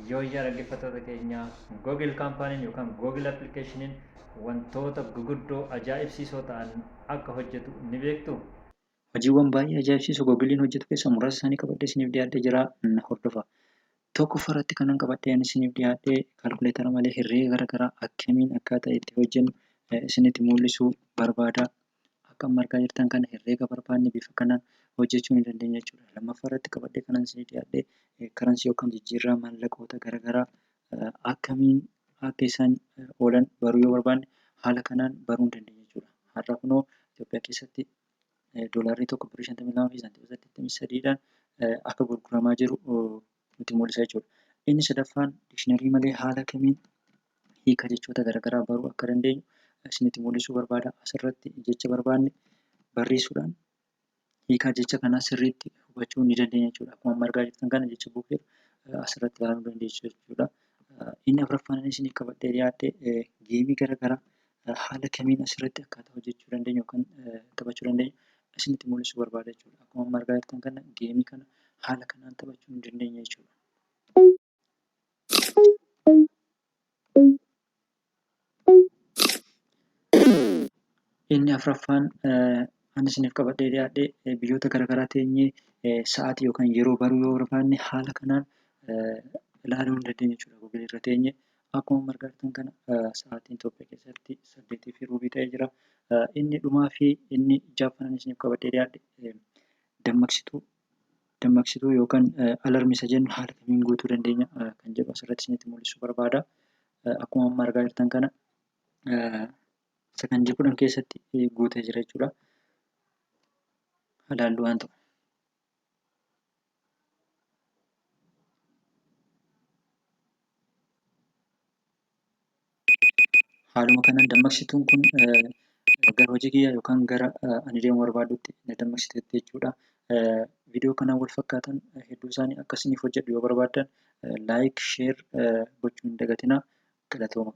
Yooyyaa dhaggeeffattoota keenya Google kaampaaniin yookaan Google appilikeeshiniin wantoota guguddoo ajaa'ibsiisoo ta'an akka hojjetu ni beektuu? Hojiiwwan baay'ee ajaa'ibsiisoo Googiliin hojjetu keessaa muraasa isaanii qabadhee isiniif dhiyaadhee jira. Hordofaa. Tokkoffaa irratti kanan qabadhee isiniif dhiyaadhee kaalkuleetara malee herreega garaagaraa akkamiin akkaataa itti hojjennu isinitti mul'isuu barbaada. Akka amma argaa jirtan kana herreega barbaanne bifa kanaan hojjechuu ni dandeenya jechuudha. Lammaffaa irratti qabadhee kanan isiniif dhiyaadhee karansii yookaan jijjiirraa maallaqoota garaagaraa akkamiin akka isaan oolan baruu yoo barbaanne haala kanaan baruu ni dandeenya jechuudha. Har'a kunoo Itoophiyaa keessatti doolaarri tokko birrii 52 fi saantiima 83dhaan akka gurguramaa jiru nutti mul'isa jechuudha. Inni sadaffaan diikshinarii malee haala kamiin hiika jechoota garaagaraa baruu akka dandeenyu isinitti mul'isuu barbaada. Asirratti jecha barbaanne barreessuudhaan hiika jecha kanaa sirriitti hubachuu ni dandeenya jechuudha. Akkuma amma argaa jirtan kana jecha buufee asirratti ilaaluu dandeessu jechuudha. Inni afuraffaan isiniif qabadhee dhiyaadhe geemii garaagaraa haala kamiin asirratti akkaataa hojjechuu dandeenyu yookaan taphachuu dandeenyu isinitti mul'isuu barbaada jechuudha. Akkuma amma argaa jirtan kana geemii kana haala kanaan taphachuu ni dandeenya jechuudha. Inni afuraffaan ani isiniif qabadhee dhiyaadhe biyyoota garaagaraa teenyee sa'aatii yookaan yeroo baruu yoo barbaanne haala kanaan ilaaluu ni dandeenya jechuudha. Googilii irra teenyee akkuma amma argaa jirtan kana sa'aatiin Itoophiyaa keessatti 8:15 ta'ee jira. Inni dhumaa fi inni ja'affaan isiniif qabadhee dhiyaadhe dammaqsituu yookaan alarmii isa jennu haala kamiin guutuu dandeenya kan jedhu asirratti isinitti mul'isuu barbaada. Akkuma amma argaa jirtan kana sakandii 10 keessatti guutee jira jechuudha. Ilaallu waan ta'u. Haaluma kanaan dammaqsituun kun gara hojii kiyyaa yookaan gara ani deemuu barbaadutti na dammaqsiteetti jechuudha. Viidiyoo kanaan wal fakkaatan hedduu isaanii akka isiniif hojjedhu yoo barbaaddan laayik, sheer gochuu hin dagatinaa. Galatooma.